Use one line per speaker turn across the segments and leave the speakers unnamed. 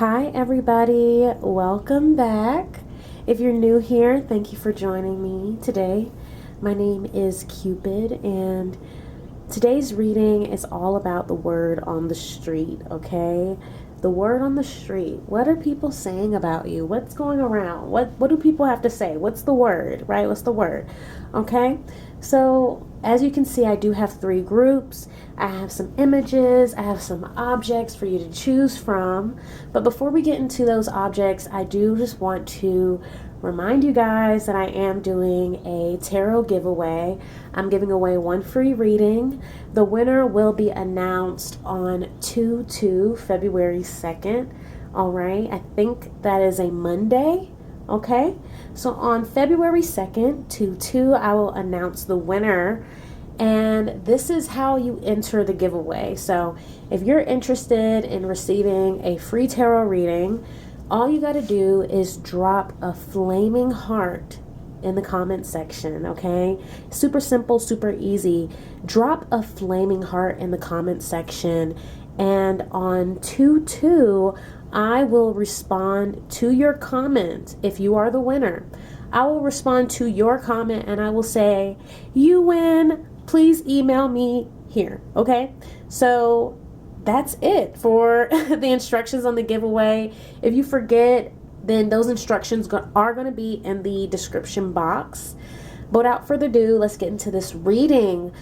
Hi, everybody. Welcome back. If you're new here, thank you for joining me today. My name is Cupid, and today's reading is all about the word on the street, okay? The word on the street. What are people saying about you? What's going around? What do people have to say? What's the word, right? What's the word? Okay? So, as you can see, I do have 3 groups. I have some images, I have some objects for you to choose from. But before we get into those objects, I do just want to remind you guys that I am doing a tarot giveaway. I'm giving away 1 free reading. The winner will be announced on February 2nd. All right, I think that is a Monday. Okay, so on February 2nd, 2/2, I will announce the winner. And this is how you enter the giveaway. So if you're interested in receiving a free tarot reading, all you got to do is drop a flaming heart in the comment section, okay? Super simple, super easy. Drop a flaming heart in the comment section, and on 2/2, I will respond to your comment if you are the winner. I will respond to your comment and I will say, you win. Please email me here, okay? So that's it for the instructions on the giveaway. If you forget, then those instructions are going to be in the description box. But without further ado, let's get into this reading.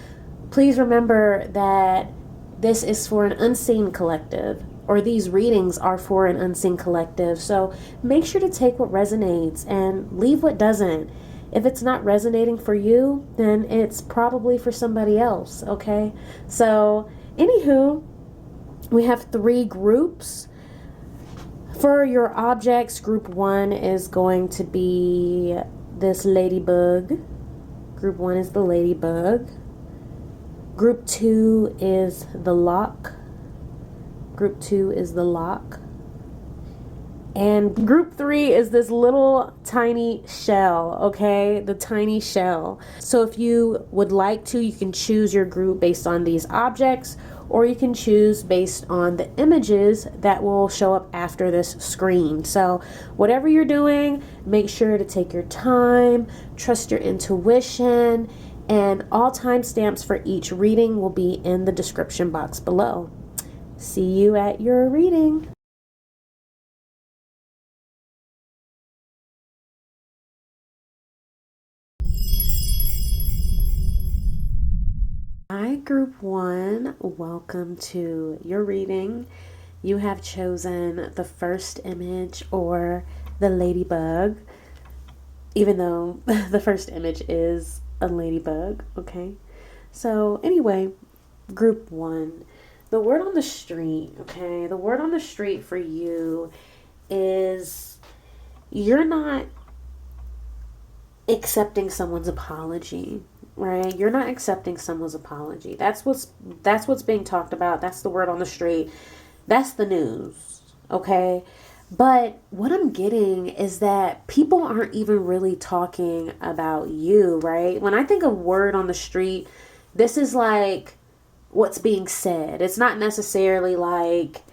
Please remember that this is for an unseen collective, or these readings are for an unseen collective. So make sure to take what resonates and leave what doesn't. If it's not resonating for you, then it's probably for somebody else, okay? So, anywho, we have 3 groups. For your objects, group 1 is going to be this ladybug. Group 1 is the ladybug. Group 2 is the lock. Group 2 is the lock. And group 3 is this little tiny shell, okay? The tiny shell. So if you would like to, you can choose your group based on these objects, or you can choose based on the images that will show up after this screen. So whatever you're doing, make sure to take your time, trust your intuition, and all timestamps for each reading will be in the description box below. See you at your reading. Hi, group 1. Welcome to your reading. You have chosen the first image, or the ladybug, even though the first image is a ladybug, okay? So anyway, group 1, the word on the street, okay? The word on the street for you is you're not accepting someone's apology. Right? You're not accepting someone's apology. That's what's being talked about. That's the word on the street. That's the news. Okay? But what I'm getting is that people aren't even really talking about you, right? When I think of word on the street, this is like what's being said. It's not necessarily like,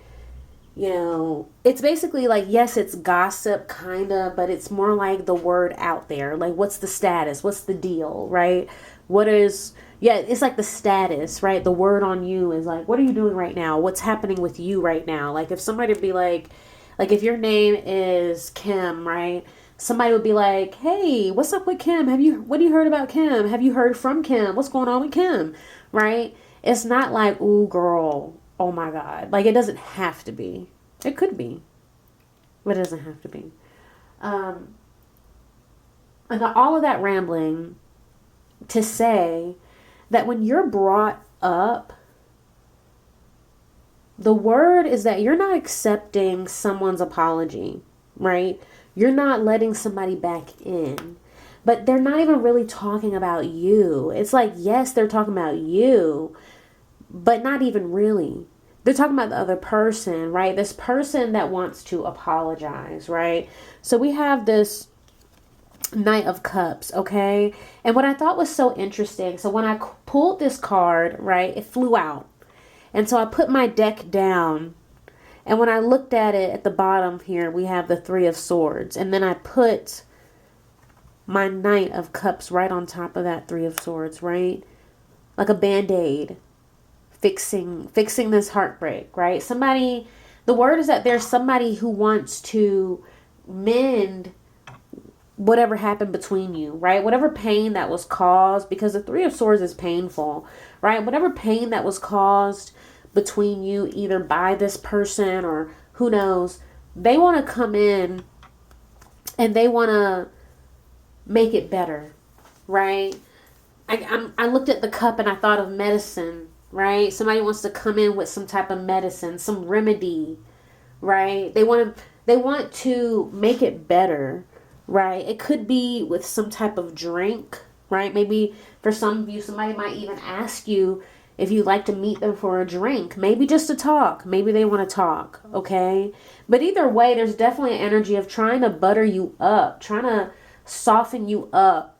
it's basically like, yes, it's gossip kind of, but it's more like the word out there. Like, what's the status? What's the deal, right? It's like the status, right? The word on you is like, what are you doing right now? What's happening with you right now? Like, if somebody would be like if your name is Kim, right? Somebody would be like, hey, what's up with Kim? What have you heard about Kim? Have you heard from Kim? What's going on with Kim? Right? It's not like, ooh, girl, oh my God. Like, it doesn't have to be. It could be, but it doesn't have to be. And all of that rambling to say that when you're brought up, the word is that you're not accepting someone's apology, right? You're not letting somebody back in. But they're not even really talking about you. It's like, yes, they're talking about you, but not even really. They're talking about the other person, right? This person that wants to apologize, right? So we have this Knight of Cups, okay? And what I thought was so interesting, so when I pulled this card, right, it flew out. And so I put my deck down And when I looked at it at the bottom here, we have the Three of Swords. And then I put my Knight of Cups right on top of that Three of Swords, right? Like a Band-Aid. Fixing this heartbreak, right? The word is that there's somebody who wants to mend whatever happened between you, right? Whatever pain that was caused, because the Three of Swords is painful, right? Whatever pain that was caused between you, either by this person or who knows, they want to come in and they want to make it better, right? I looked at the cup and I thought of medicine, right? Somebody wants to come in with some type of medicine, some remedy, right? They want to make it better, right? It could be with some type of drink, right? Maybe for some of you, somebody might even ask you if you'd like to meet them for a drink, maybe just to talk. Maybe they want to talk, okay? But either way, there's definitely an energy of trying to butter you up, trying to soften you up,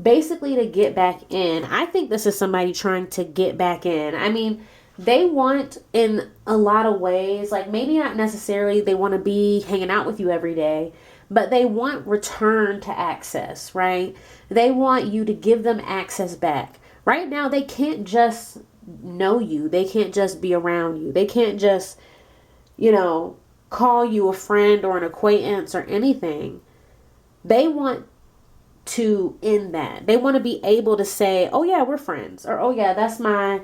basically to get back in. I think this is somebody trying to get back in. I mean, they want, in a lot of ways, like maybe not necessarily they want to be hanging out with you every day, but they want return to access, right? They want you to give them access back. Right now, they can't just know you. They can't just be around you. They can't just, call you a friend or an acquaintance or anything. They want to end that. They want to be able to say, oh yeah, we're friends, or oh yeah, that's my,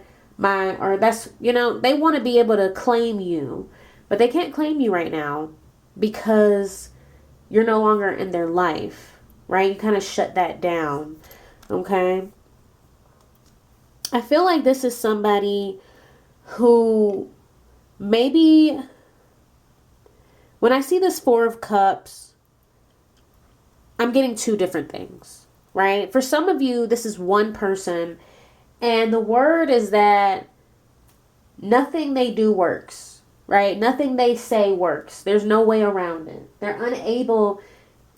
or that's, they want to be able to claim you, but they can't claim you right now because you're no longer in their life, right? You kind of shut that down, okay? I feel like this is somebody who maybe, when I see this Four of Cups, I'm getting two different things, right? For some of you, this is one person, and the word is that nothing they do works, right? Nothing they say works. There's no way around it. They're unable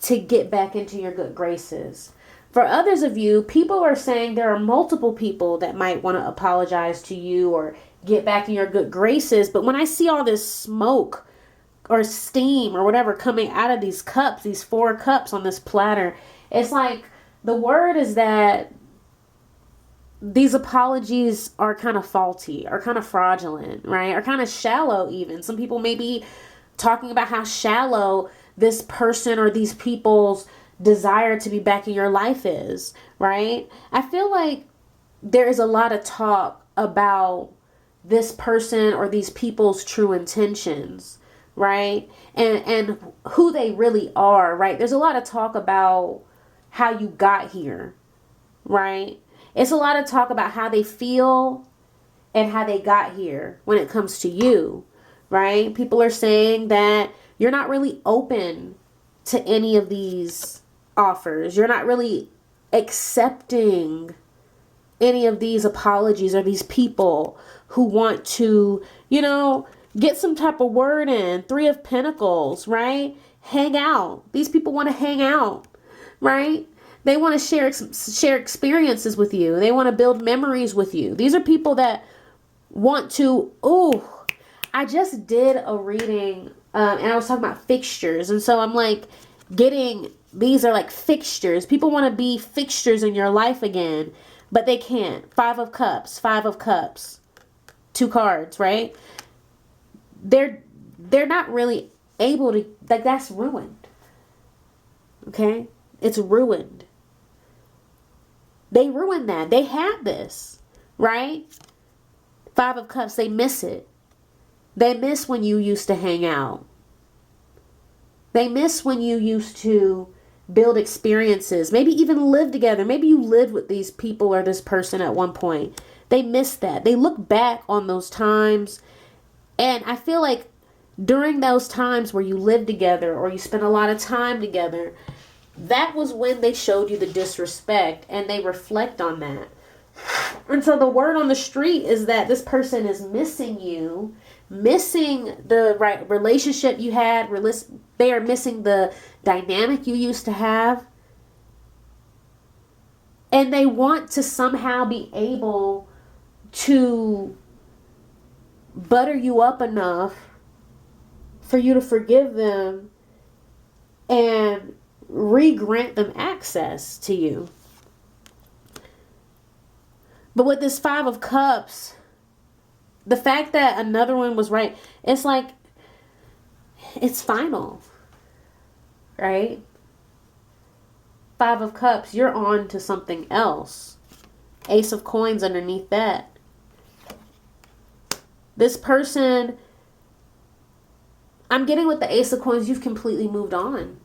to get back into your good graces. For others of you, people are saying there are multiple people that might want to apologize to you or get back in your good graces, but when I see all this smoke or steam or whatever coming out of these cups, these four cups on this platter, it's like the word is that these apologies are kind of faulty, are kind of fraudulent, right? Are kind of shallow even. Some people may be talking about how shallow this person or these people's desire to be back in your life is, right? I feel like there is a lot of talk about this person or these people's true intentions, right? And who they really are, right? There's a lot of talk about how you got here, right? It's a lot of talk about how they feel and how they got here when it comes to you, right? People are saying that you're not really open to any of these offers. You're not really accepting any of these apologies or these people who want to, get some type of word in. Three of Pentacles, right? Hang out. These people want to hang out, right? They want to share experiences with you. They want to build memories with you. These are people that want to, I just did a reading and I was talking about fixtures. And so I'm like these are like fixtures. People want to be fixtures in your life again, but they can't. Five of Cups. Two cards, right? They're not really able to, like, that's ruined. Okay? It's ruined. They ruined that. They had this, right? Five of Cups, they miss it. They miss when you used to hang out. They miss when you used to build experiences, maybe even live together. Maybe you lived with these people or this person at one point. They miss that. They look back on those times, and I feel like during those times where you lived together or you spent a lot of time together, that was when they showed you the disrespect, and they reflect on that. And so the word on the street is that this person is missing you, missing the right relationship you had. They are missing the dynamic you used to have. And they want to somehow be able to butter you up enough for you to forgive them and re-grant them access to you. But with this 5 of Cups, the fact that another one was right, it's like, it's final, right? 5 of Cups, you're on to something else. Ace of Coins underneath that. This person, I'm getting with the Ace of Coins, you've completely moved on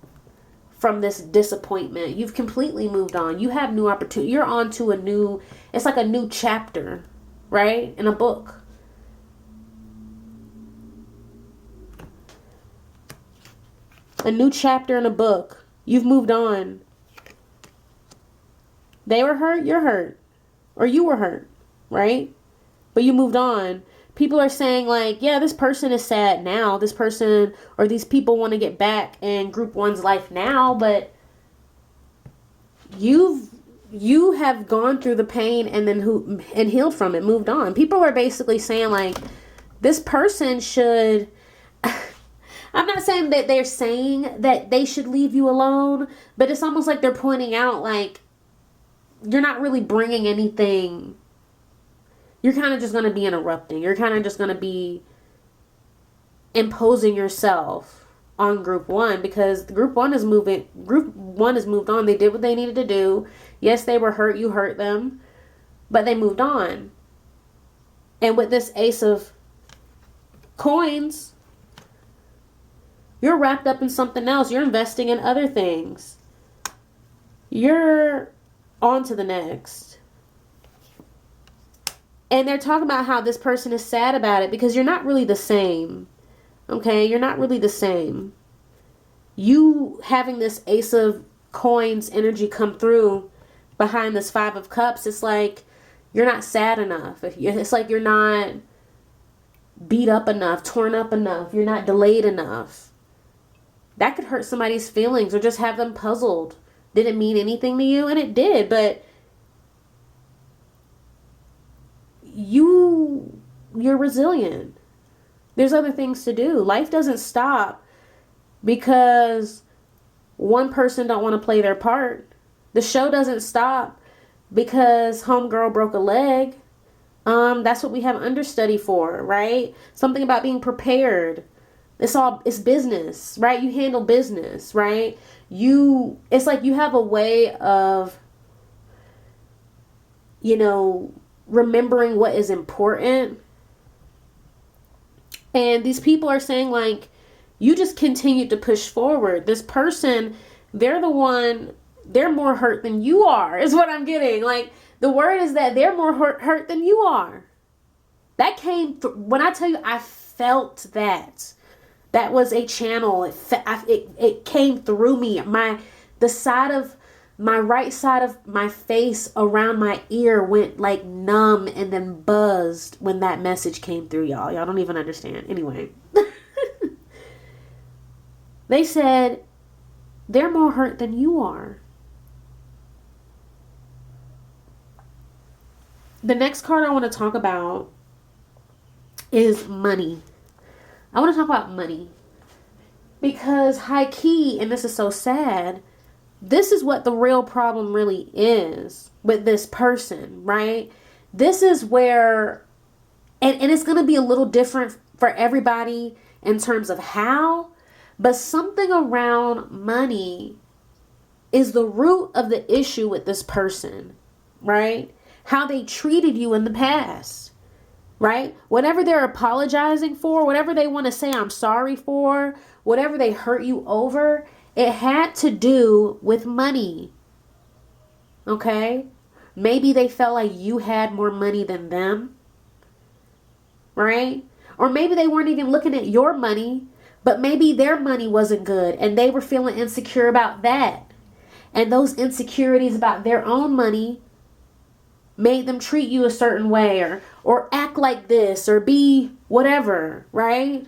from this disappointment. You've completely moved on. You have new opportunity. You're on to a new, it's like a new chapter, right? In a book. A new chapter in a book. You've moved on. They were hurt, you're hurt. Or you were hurt, right? But you moved on. People are saying like, yeah, this person is sad now. This person or these people want to get back in group 1's life now, but you have gone through the pain and then healed from it, moved on. People are basically saying like, this person should, I'm not saying that they're saying that they should leave you alone, but it's almost like they're pointing out like, you're not really bringing anything. You're kind of just going to be interrupting. You're kind of just going to be imposing yourself on group 1 because group 1 is moving. Group 1 has moved on. They did what they needed to do. Yes, they were hurt. You hurt them, but they moved on. And with this Ace of Coins, you're wrapped up in something else. You're investing in other things. You're on to the next. And they're talking about how this person is sad about it because you're not really the same. Okay? You're not really the same. You having this Ace of Coins energy come through behind this 5 of Cups, it's like you're not sad enough. It's like you're not beat up enough, torn up enough. You're not delayed enough. That could hurt somebody's feelings or just have them puzzled. Did it mean anything to you? And it did, but you're resilient. There's other things to do. Life doesn't stop because one person don't want to play their part. The show doesn't stop because homegirl broke a leg. That's what we have understudy for, right? Something about being prepared. It's business, right? You handle business, right? It's like you have a way of, remembering what is important. And these people are saying like, you just continue to push forward. This person, they're more hurt than you are, is what I'm getting. Like, the word is that they're more hurt than you are. That came, when I tell you, I felt that. That was a channel. It came through me. The side of my right side of my face around my ear went like numb and then buzzed when that message came through, y'all. Y'all don't even understand. Anyway. They said, they're more hurt than you are. The next card I want to talk about is money. I want to talk about money. Because high key, and this is so sad, this is what the real problem really is with this person, right? This is where, and it's going to be a little different for everybody in terms of how, but something around money is the root of the issue with this person, right? How they treated you in the past, right? Whatever they're apologizing for, whatever they want to say I'm sorry for, whatever they hurt you over, it had to do with money. Okay? Maybe they felt like you had more money than them. Right? Or maybe they weren't even looking at your money, but maybe their money wasn't good and they were feeling insecure about that. And those insecurities about their own money made them treat you a certain way or act like this or be whatever, right?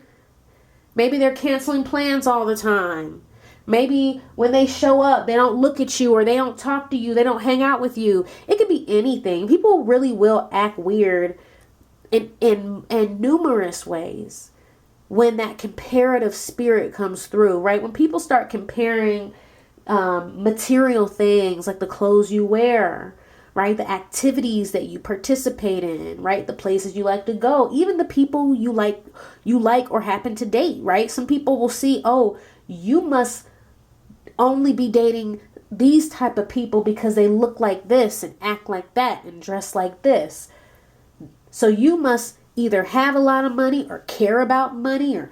Maybe they're canceling plans all the time. Maybe when they show up, they don't look at you or they don't talk to you. They don't hang out with you. It could be anything. People really will act weird in numerous ways. when that comparative spirit comes through, right? When people start comparing material things like the clothes you wear, right? The activities that you participate in, right? The places you like to go, even the people you like or happen to date, right? Some people will see, oh, you must only be dating these type of people because they look like this and act like that and dress like this. So you must either have a lot of money or care about money, or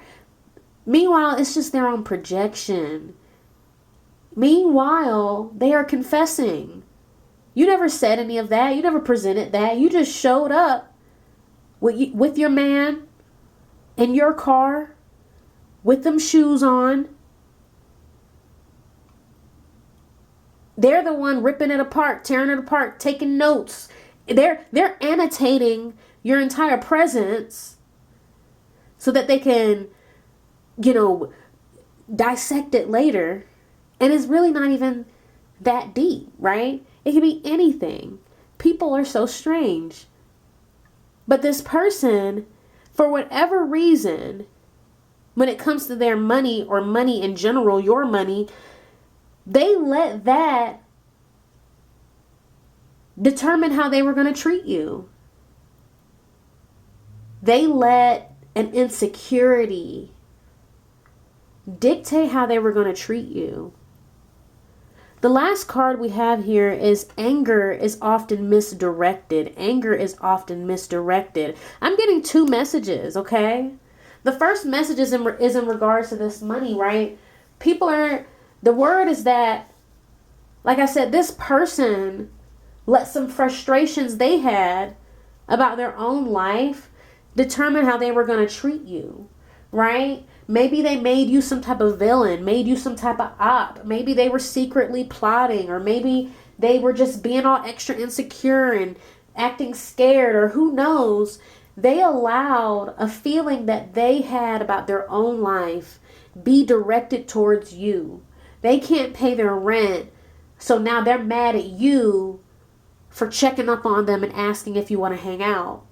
meanwhile, it's just their own projection. Meanwhile, they are confessing. You never said any of that. You never presented that. You just showed up with your man in your car with them shoes on. They're the one ripping it apart, tearing it apart, taking notes. They're annotating your entire presence so that they can, dissect it later. And it's really not even that deep, right? It can be anything. People are so strange. But this person, for whatever reason, when it comes to their money or money in general, your money, they let that determine how they were going to treat you. They let an insecurity dictate how they were going to treat you. The last card we have here is anger is often misdirected. Anger is often misdirected. I'm getting two messages, okay? The first message is in regards to this money, right? The word is that, like I said, this person let some frustrations they had about their own life determine how they were going to treat you, right? Maybe they made you some type of villain, made you some type of op. Maybe they were secretly plotting, or maybe they were just being all extra insecure and acting scared, or who knows. They allowed a feeling that they had about their own life be directed towards you. They can't pay their rent, so now they're mad at you for checking up on them and asking if you want to hang out.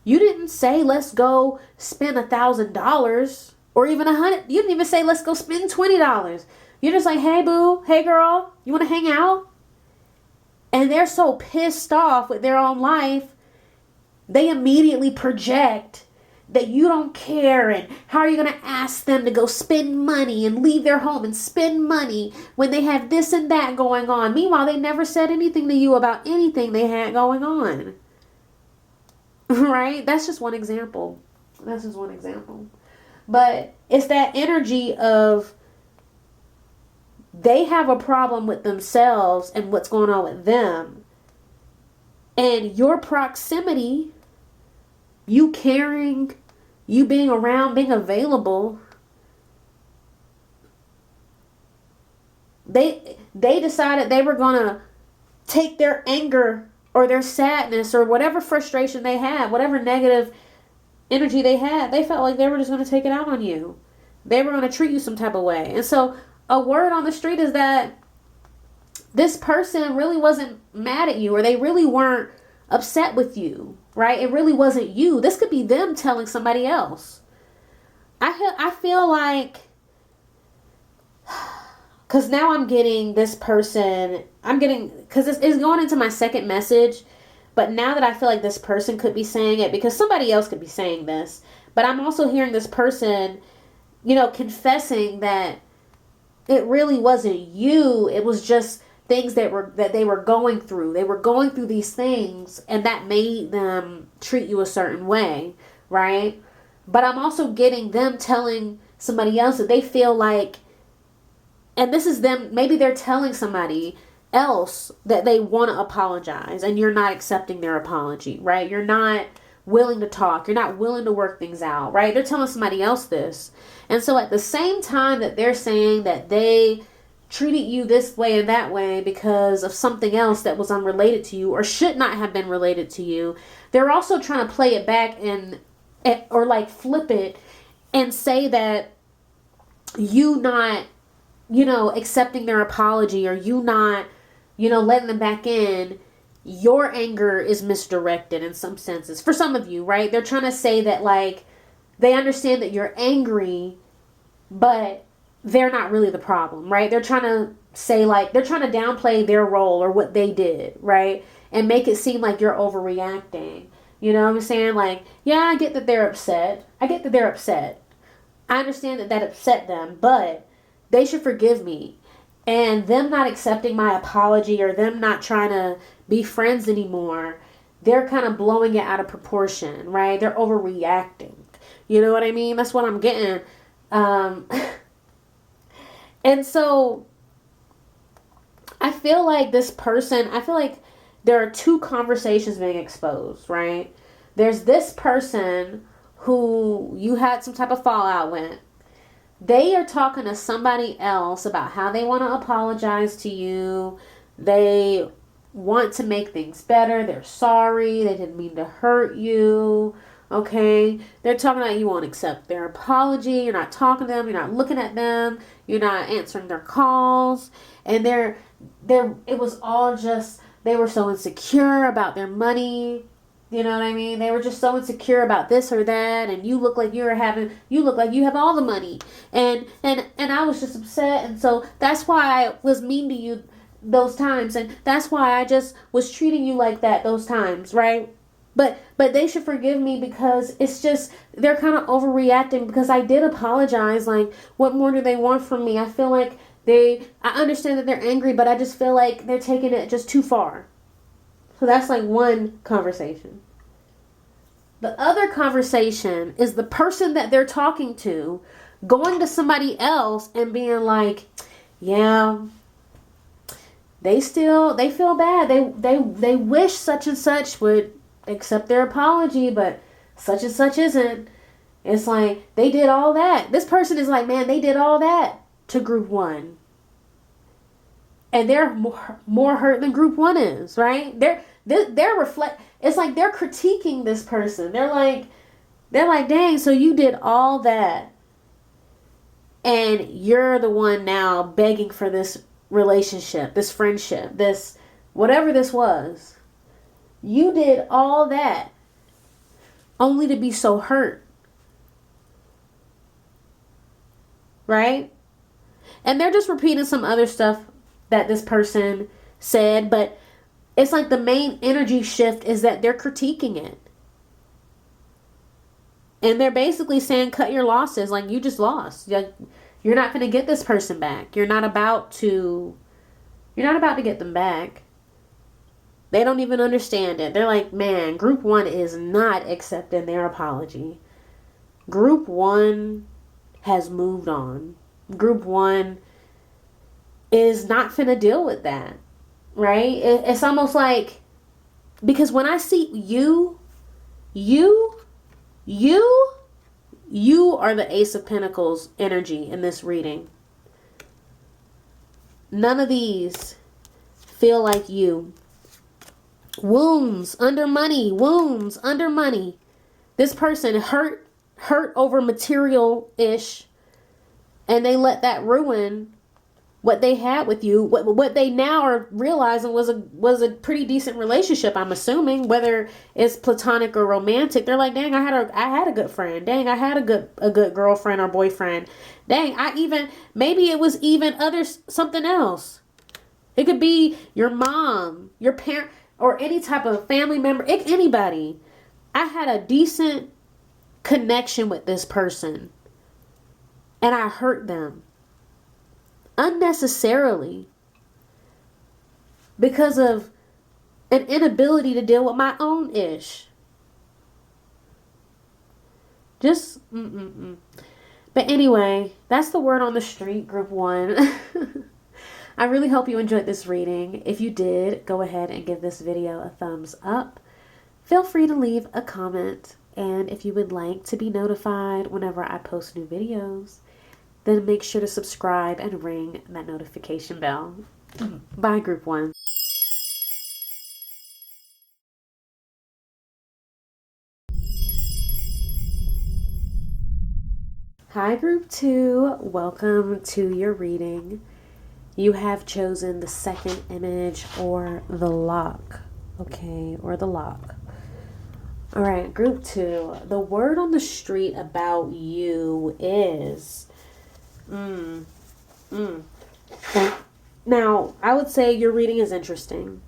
You didn't say, let's go spend $1,000 or even $100. You didn't even say, let's go spend $20. You're just like, hey, boo, hey, girl, you want to hang out? And they're so pissed off with their own life, they immediately project that you don't care. And how are you going to ask them to go spend money and leave their home and spend money when they have this and that going on? Meanwhile, they never said anything to you about anything they had going on. Right? That's just one example. But it's that energy of they have a problem with themselves and what's going on with them. And your proximity, you caring, you being around, being available, they decided they were going to take their anger or their sadness or whatever frustration they had, whatever negative energy they had, they felt like they were just going to take it out on you. They were going to treat you some type of way. And so a word on the street is that this person really wasn't mad at you, or they really weren't upset with you, right? It really wasn't you. This could be them telling somebody else. I feel like, because now I'm getting this person, because it's going into my second message, but now that I feel like this person could be saying it, because somebody else could be saying this, but I'm also hearing this person, confessing that it really wasn't you. It was just things that they were going through. They were going through these things, and that made them treat you a certain way, right? But I'm also getting them telling somebody else that they feel like, and this is them, maybe they're telling somebody else that they want to apologize, and you're not accepting their apology, right? You're not willing to talk. You're not willing to work things out, right? They're telling somebody else this. And so at the same time that they're saying that they treated you this way and that way because of something else that was unrelated to you or should not have been related to you, they're also trying to play it back or like flip it and say that you not, accepting their apology, or you not, letting them back in, your anger is misdirected in some senses. For some of you, right? They're trying to say that, like, they understand that you're angry, but they're not really the problem, right? They're trying to say, like, they're trying to downplay their role or what they did, right? And make it seem like you're overreacting. You know what I'm saying? Like, yeah, I get that they're upset. I understand that that upset them, but they should forgive me. And them not accepting my apology or them not trying to be friends anymore, they're kind of blowing it out of proportion, right? They're overreacting. You know what I mean? That's what I'm getting. And so I feel like there are two conversations being exposed, right? There's this person who you had some type of fallout with. They are talking to somebody else about how they want to apologize to you. They want to make things better. They're sorry. They didn't mean to hurt you. Okay? They're talking about you won't accept their apology. You're not talking to them. You're not looking at them. You're not answering their calls. And it was all just, they were so insecure about their money. You know what I mean? They were just so insecure about this or that, and you look like you have all the money. And I was just upset, and so that's why I was mean to you those times, and that's why I just was treating you like that those times, right? But they should forgive me because it's just, they're kind of overreacting because I did apologize. Like, what more do they want from me? I feel like I understand that they're angry, but I just feel like they're taking it just too far. So that's like one conversation. The other conversation is the person that they're talking to going to somebody else and being like, yeah, they feel bad. They wish such and such would accept their apology, but such and such isn't. It's like, they did all that. This person is like, man, they did all that to group one. And they're more hurt than group one is, right? It's like they're critiquing this person. They're like, dang, so you did all that. And you're the one now begging for this relationship, this friendship, this, whatever this was. You did all that only to be so hurt. Right? And they're just repeating some other stuff that this person said, but it's like the main energy shift is that they're critiquing it. And they're basically saying, cut your losses. Like, you just lost. You're not going to get this person back. You're not about to get them back. They don't even understand it. They're like, man, group one is not accepting their apology. Group one has moved on. Group one is not finna deal with that, right? It's almost like, because when I see you are the Ace of Pentacles energy in this reading. None of these feel like you. Wounds under money. This person hurt over material-ish, and they let that ruin what they had with you, what they now are realizing was a pretty decent relationship, I'm assuming, whether it's platonic or romantic. They're like, dang, I had a good friend. Dang, I had a good girlfriend or boyfriend. Dang, maybe it was even something else. It could be your mom, your parent, or any type of family member, anybody. I had a decent connection with this person, and I hurt them unnecessarily because of an inability to deal with my own ish. But anyway, that's the word on the street, group one. I really hope you enjoyed this reading. If you did, go ahead and give this video a thumbs up. Feel free to leave a comment, and if you would like to be notified whenever I post new videos, then make sure to subscribe and ring that notification bell. Bye, group one. Hi, group two. Welcome to your reading. You have chosen the second image, or the lock. Okay, or the lock. All right, group 2. The word on the street about you is Now, I would say your reading is interesting.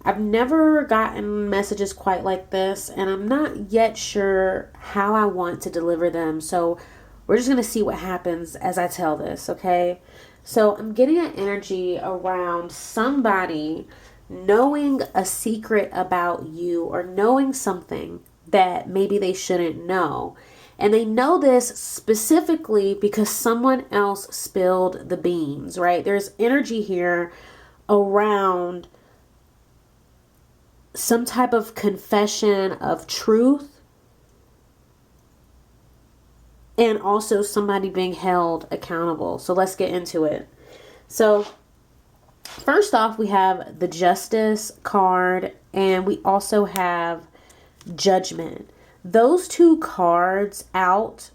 I've never gotten messages quite like this, and I'm not yet sure how I want to deliver them. So we're just going to see what happens as I tell this, okay? So I'm getting an energy around somebody knowing a secret about you or knowing something that maybe they shouldn't know. And they know this specifically because someone else spilled the beans, right? There's energy here around some type of confession of truth and also somebody being held accountable. So let's get into it. So first off, we have the Justice card and we also have Judgment. Those two cards out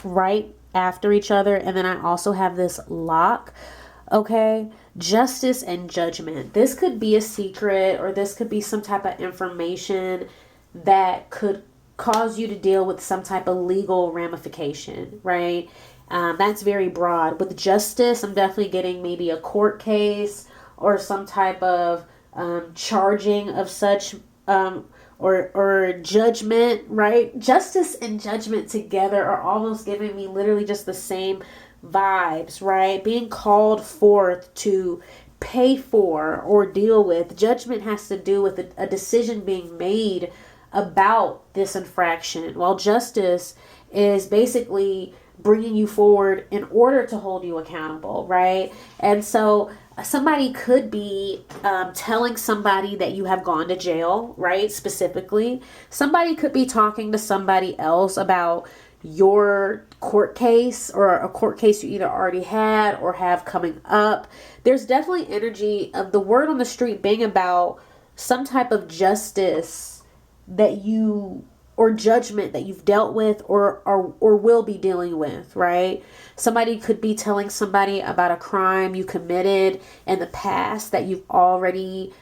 right after each other, and then I also have this lock. Okay, Justice and Judgment. This could be a secret, or this could be some type of information that could cause you to deal with some type of legal ramification, right? That's very broad. With Justice, I'm definitely getting maybe a court case or some type of charging of such or judgment, right? Justice and Judgment together are almost giving me literally just the same vibes, right? Being called forth to pay for or deal with. Judgment has to do with a decision being made about this infraction, while Justice is basically bringing you forward in order to hold you accountable, right? And so somebody could be telling somebody that you have gone to jail, right? Specifically, somebody could be talking to somebody else about your court case or a court case you either already had or have coming up. There's definitely energy of the word on the street being about some type of justice that you or judgment that you've dealt with or will be dealing with, right? Somebody could be telling somebody about a crime you committed in the past that you've already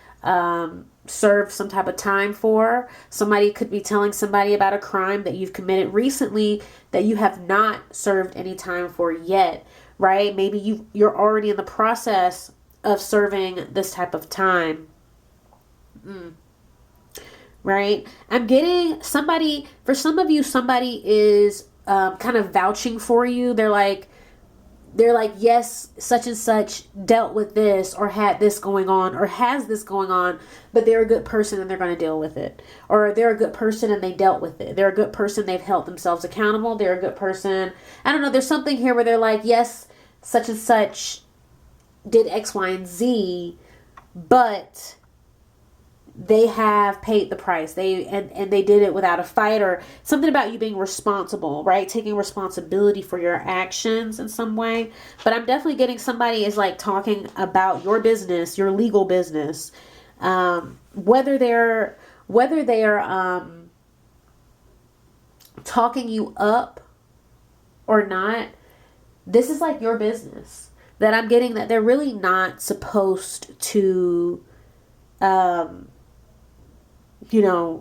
served some type of time for. Somebody could be telling somebody about a crime that you've committed recently that you have not served any time for yet, right? Maybe you're already in the process of serving this type of time. Right? I'm getting somebody, for some of you, somebody is kind of vouching for you. They're like, yes, such and such dealt with this or had this going on or has this going on, but they're a good person and they're going to deal with it. Or they're a good person and they dealt with it. They're a good person. They've held themselves accountable. They're a good person. I don't know. There's something here where they're like, yes, such and such did X, Y, and Z, but they have paid the price. They did it without a fight, or something about you being responsible, right? Taking responsibility for your actions in some way. But I'm definitely getting somebody is like talking about your business, your legal business. Whether they're talking you up or not, this is like your business. That I'm getting that they're really not supposed to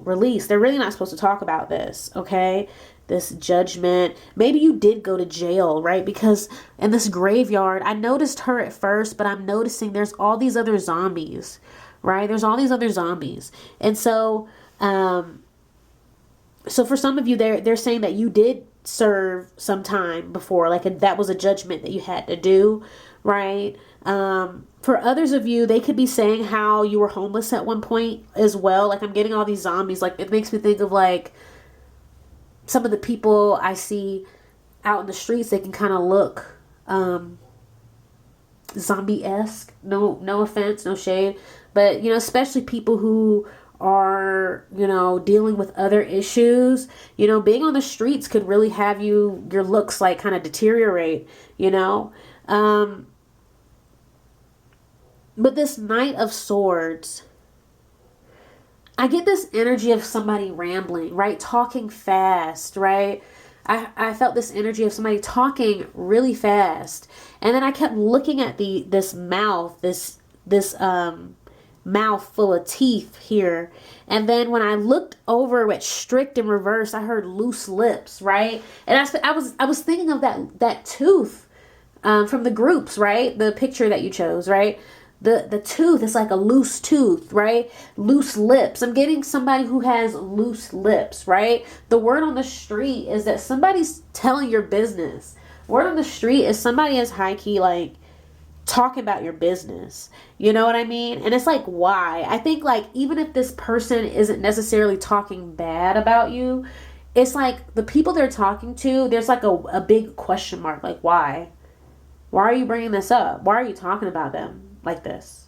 release. They're really not supposed to talk about this, okay? This judgment. Maybe you did go to jail, right? Because in this graveyard, I noticed her at first, but I'm noticing there's all these other zombies, right? There's all these other zombies. And so, so for some of you, they're saying that you did serve some time before, like that was a judgment that you had to do, right? For others of you, they could be saying how you were homeless at one point as well. Like I'm getting all these zombies. Like it makes me think of like some of the people I see out in the streets. They can kind of look zombie-esque. No offense, no shade, but especially people who are dealing with other issues. Being on the streets could really have your looks like kind of deteriorate. But this Knight of Swords, I get this energy of somebody rambling, right? Talking fast, right? I felt this energy of somebody talking really fast. And then I kept looking at this mouth, this mouth full of teeth here. And then when I looked over at strict in reverse, I heard loose lips, right? And I was thinking of that tooth from the groups, right? The picture that you chose, right? The tooth is like a loose tooth, right? Loose lips. I'm getting somebody who has loose lips, right? The word on the street is that somebody's telling your business. Word on the street is somebody is high key like talking about your business. You know what I mean? And it's like, why? I think like even if this person isn't necessarily talking bad about you, it's like the people they're talking to, there's like a big question mark. Like, why? Why are you bringing this up? Why are you talking about them like this?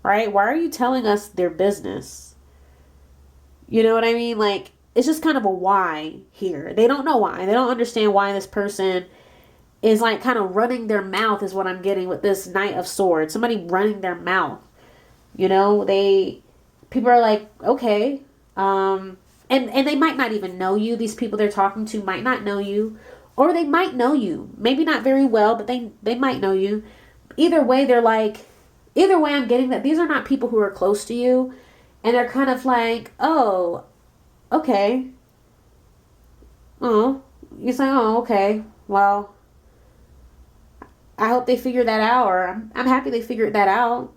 Right? Why are you telling us their business? You know what I mean? Like, it's just kind of a why here. They don't know why. They don't understand why this person is like kind of running their mouth is what I'm getting with this Knight of Swords. Somebody running their mouth. You know, people are like, okay. And they might not even know you. These people they're talking to might not know you. Or they might know you. Maybe not very well, but they might know you. Either way, I'm getting that these are not people who are close to you. And they're kind of like, oh, okay. Oh, you say, oh, okay. Well, I hope they figure that out, or I'm happy they figured that out.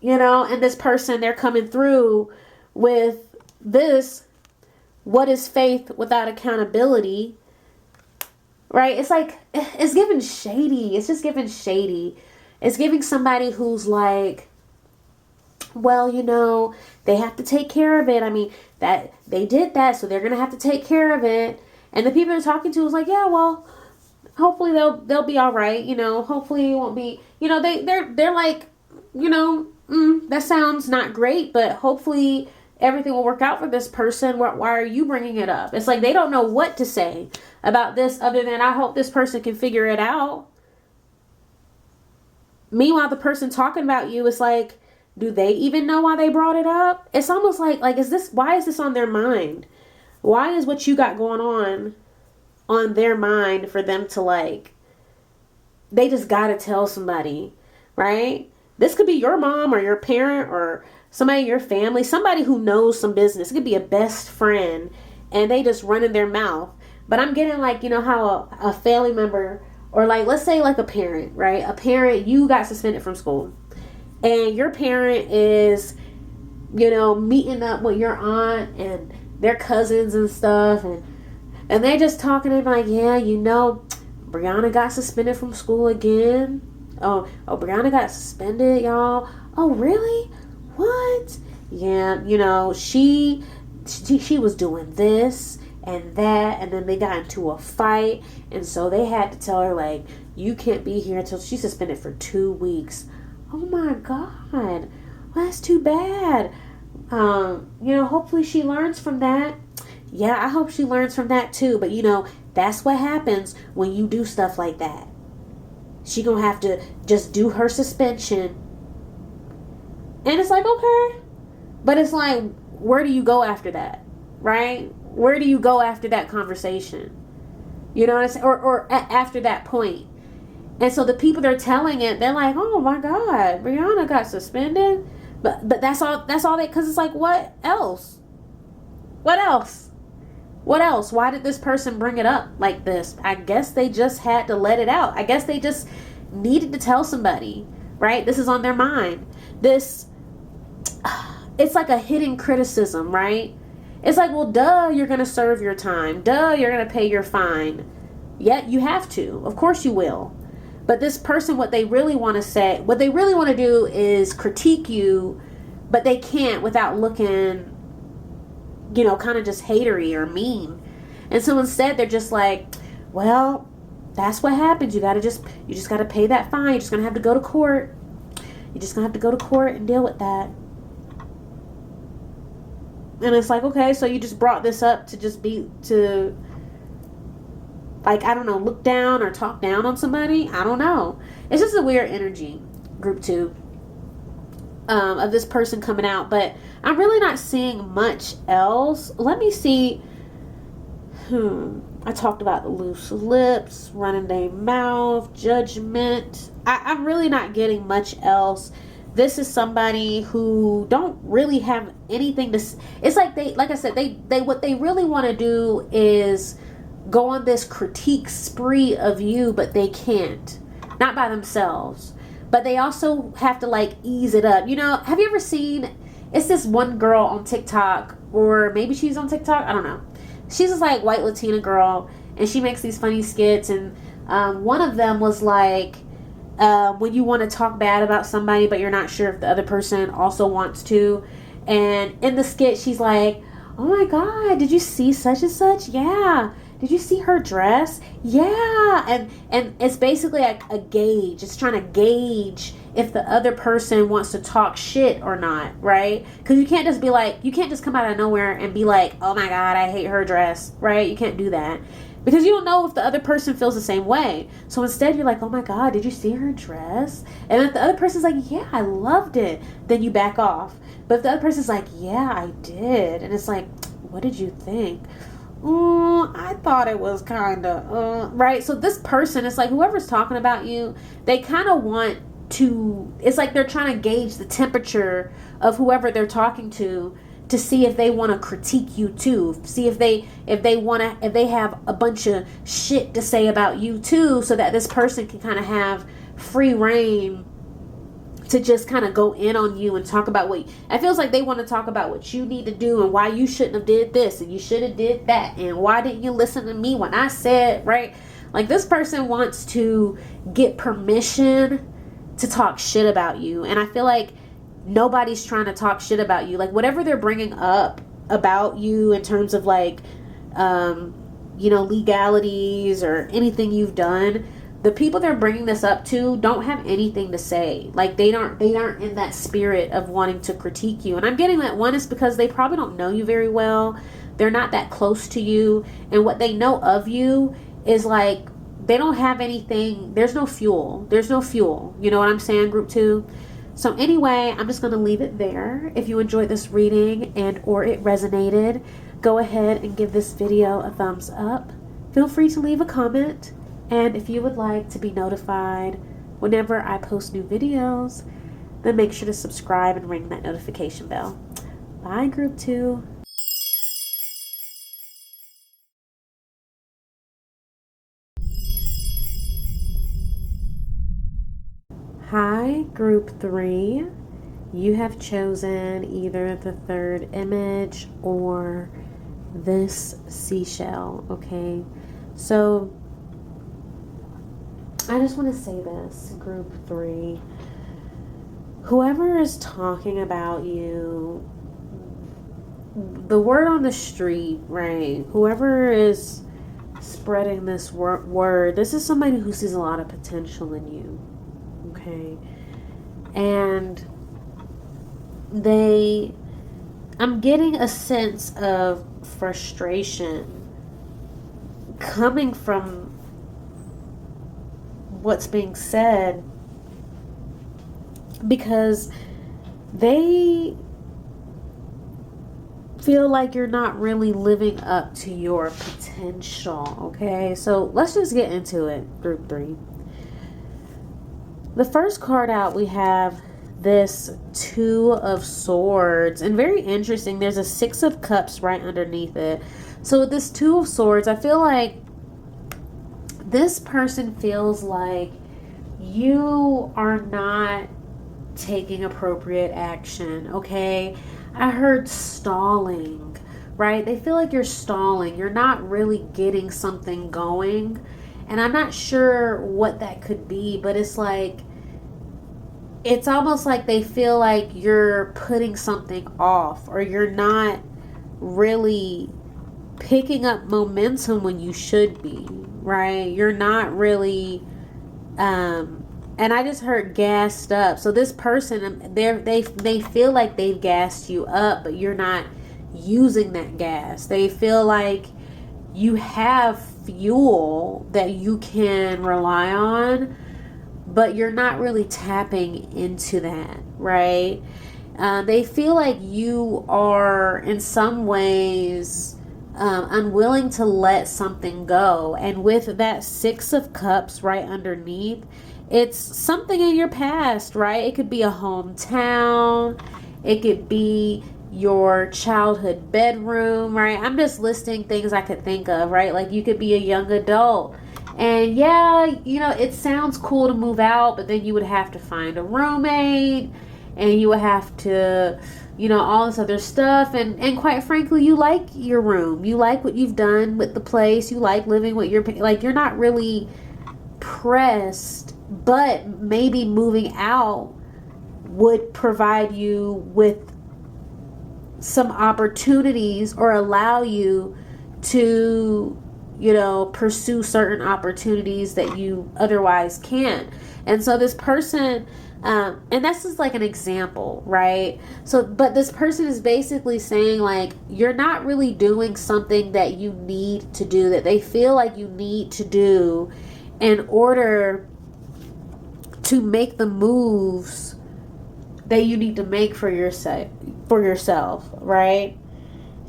You know, and this person, they're coming through with this, what is faith without accountability? Right? It's like, it's giving shady. It's just giving shady. It's giving somebody who's like, well, you know, they have to take care of it. I mean, that they did that, so they're going to have to take care of it. And the people they're talking to is like, yeah, well, hopefully they'll be all right. You know, hopefully it won't be, you know, they're like, you know, that sounds not great, but hopefully everything will work out for this person. Why are you bringing it up? It's like they don't know what to say about this other than I hope this person can figure it out. Meanwhile, the person talking about you is like, do they even know why they brought it up? It's almost like why is this on their mind? Why is what you got going on their mind for them to like, they just got to tell somebody, right? This could be your mom or your parent or somebody in your family, somebody who knows some business. It could be a best friend and they just run in their mouth. But I'm getting like, you know how a family member or like, let's say like a parent, right? A parent, you got suspended from school and your parent is, you know, meeting up with your aunt and their cousins and stuff. And they just talking and like, yeah, you know, Brianna got suspended from school again. Oh, Brianna got suspended, y'all. Oh, really? What? Yeah, you know, she was doing this and that, and then they got into a fight, and so they had to tell her, like, you can't be here until she's suspended for 2 weeks. Oh my God. Well, that's too bad. You know, hopefully she learns from that. Yeah, I hope she learns from that too. But, you know, that's what happens when you do stuff like that. She gonna have to just do her suspension. And it's like, okay. But it's like, where do you go after that? Right? Where do you go after that conversation? You know what I'm saying? Or after that point. And so the people they're telling it, they're like, oh my God, Brianna got suspended. But that's all they, because it's like, what else? What else? What else? Why did this person bring it up like this? I guess they just had to let it out. I guess they just needed to tell somebody, right? This is on their mind. It's like a hidden criticism, right? It's like, well, duh, you're going to serve your time. Duh, you're going to pay your fine. Yet you have to. Of course you will. But this person, what they really want to do is critique you, but they can't without looking, you know, kind of just hatery or mean. And so instead they're just like, well, that's what happens. You just got to pay that fine. You're just going to have to go to court. You're just going to have to go to court and deal with that. And it's like, okay, so you just brought this up to like, I don't know, look down or talk down on somebody. I don't know. It's just a weird energy, group 2, of this person coming out. But I'm really not seeing much else. Let me see. I talked about the loose lips, running their mouth, judgment. I'm really not getting much else this is somebody who don't really have anything to, it's like they, like I said, they what they really want to do is go on this critique spree of you, but they can't, not by themselves, but they also have to like ease it up. You know, have you ever seen, it's this one girl on TikTok, or maybe she's on TikTok, I don't know, she's this like white Latina girl, and she makes these funny skits, and one of them was like, when you want to talk bad about somebody but you're not sure if the other person also wants to, and in the skit she's like, oh my god, did you see such and such? Yeah. Did you see her dress? Yeah. And it's basically like a gauge. It's trying to gauge if the other person wants to talk shit or not, right? Because you can't just be like, you can't just come out of nowhere and be like, oh my god, I hate her dress, right? You can't do that, because you don't know if the other person feels the same way. So instead you're like, oh my god, did you see her dress? And if the other person's like, yeah, I loved it, then you back off. But if the other person's like, yeah, I did, and it's like, what did you think? I thought it was kind of, right? So this person, it's like whoever's talking about you, they kind of want to, it's like they're trying to gauge the temperature of whoever they're talking to see if they want to critique you too. See if they have a bunch of shit to say about you too, so that this person can kind of have free reign to just kind of go in on you and talk about what, it feels like they want to talk about what you need to do and why you shouldn't have did this and you should have did that and why didn't you listen to me when I said, right? Like this person wants to get permission to talk shit about you, and I feel like nobody's trying to talk shit about you. Like whatever they're bringing up about you in terms of like legalities or anything you've done, the people they're bringing this up to don't have anything to say. Like they aren't in that spirit of wanting to critique you. And I'm getting that one is because they probably don't know you very well. They're not that close to you, and what they know of you is like they don't have anything. There's no fuel. You know what I'm saying, group 2? So anyway, I'm just going to leave it there. If you enjoyed this reading and or it resonated, go ahead and give this video a thumbs up. Feel free to leave a comment. And if you would like to be notified whenever I post new videos, then make sure to subscribe and ring that notification bell. Bye, group 2. Hi, group 3. You have chosen either the third image or this seashell, okay? So I just want to say this, group 3. Whoever is talking about you, the word on the street, right? Whoever is spreading this word, this is somebody who sees a lot of potential in you, okay? And I'm getting a sense of frustration coming from what's being said, because they feel like you're not really living up to your potential, okay? So let's just get into it, group 3. The first card out, we have this 2 of Swords, and very interesting, there's a 6 of Cups right underneath it. So with this 2 of Swords, I feel like this person feels like you are not taking appropriate action, okay? I heard stalling, right? They feel like you're stalling. You're not really getting something going. And I'm not sure what that could be, but it's like, it's almost like they feel like you're putting something off, or you're not really picking up momentum when you should be, right? You're not really, and I just heard gassed up. So this person, they feel like they've gassed you up, but you're not using that gas. They feel like you have fuel that you can rely on, but you're not really tapping into that, right? They feel like you are in some ways unwilling to let something go. And with that 6 of Cups right underneath, It's something in your past, right? It could be a hometown. It could be your childhood bedroom, right? I'm just listing things I could think of, right? Like you could be a young adult. And yeah, it sounds cool to move out, but then you would have to find a roommate and you would have to, all this other stuff. And quite frankly, you like your room. You like what you've done with the place. You like living with you're not really pressed, but maybe moving out would provide you with some opportunities or allow you to pursue certain opportunities that you otherwise can't. And so this person, and this is like an example, right? So, but this person is basically saying like, you're not really doing something that you need to do, that they feel like you need to do in order to make the moves that you need to make for yourself, right?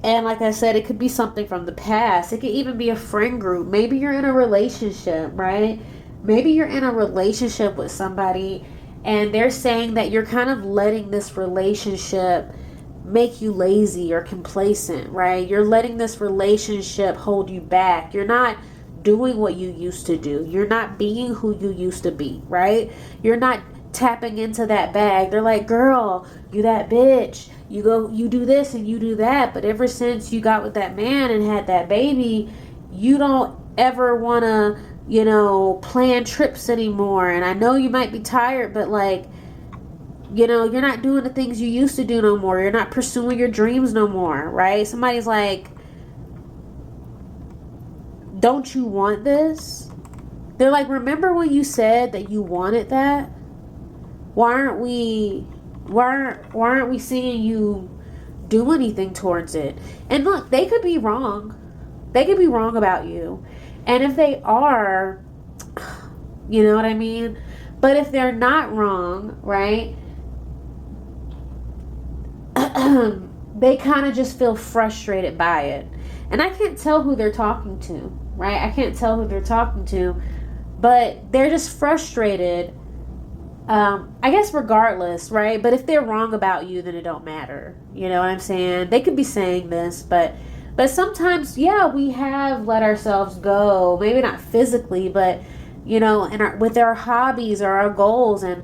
And like I said, it could be something from the past. It could even be a friend group. Maybe you're in a relationship, right? Maybe you're in a relationship with somebody and they're saying that you're kind of letting this relationship make you lazy or complacent, right? You're letting this relationship hold you back. You're not doing what you used to do. You're not being who you used to be, right? You're not tapping into that bag. They're like, girl, you that bitch. You do this and you do that. But ever since you got with that man and had that baby, you don't ever want to, plan trips anymore. And I know you might be tired, but like, you're not doing the things you used to do no more. You're not pursuing your dreams no more, right? Somebody's like, don't you want this? They're like, remember when you said that you wanted that? Why aren't we seeing you do anything towards it? And look, they could be wrong. They could be wrong about you. And if they are, you know what I mean? But if they're not wrong, right? They kind of just feel frustrated by it. And I can't tell who they're talking to, right? I can't tell who they're talking to, but they're just frustrated. I guess regardless, right? But if they're wrong about you, then it don't matter. You know what I'm saying? They could be saying this, but sometimes, yeah, we have let ourselves go. Maybe not physically, but with our hobbies or our goals, and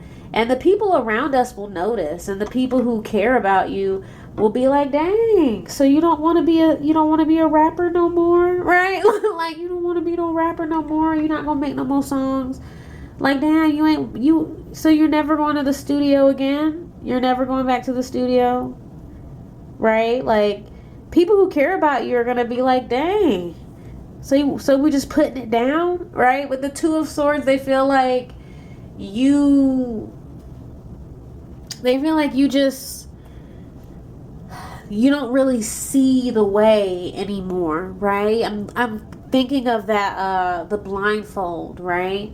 the people around us will notice, and the people who care about you will be like, dang, so you don't want to be a rapper no more, right? Like you don't want to be no rapper no more. You're not gonna make no more songs. Like, damn, so you're never going to the studio again? You're never going back to the studio? Right? Like, people who care about you are going to be like, dang. So we just putting it down, right? With the Two of Swords, they feel like you don't really see the way anymore, right? I'm thinking of that, the blindfold, right?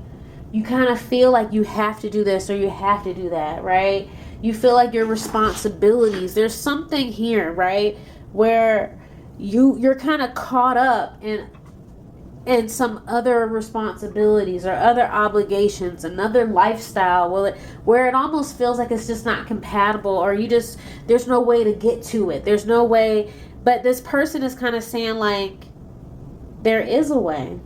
You kind of feel like you have to do this or you have to do that, right? You feel like your responsibilities. There's something here, right, where you're kind of caught up in some other responsibilities or other obligations, another lifestyle, where it almost feels like it's just not compatible, or there's no way to get to it. There's no way. But this person is kind of saying like, there is a way.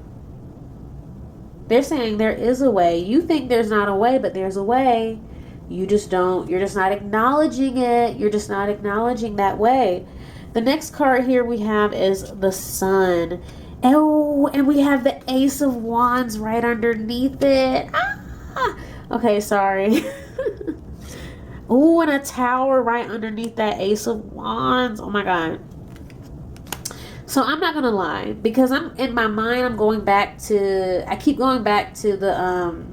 They're saying there is a way. You think there's not a way, but there's a way. You're just not acknowledging it. You're just not acknowledging that way. The next card here we have is the Sun. Oh, and we have the Ace of Wands right underneath it. Okay, sorry. Oh, and a Tower right underneath that Ace of Wands. Oh my God. So I'm not gonna lie, because I'm in my mind, I keep going back to the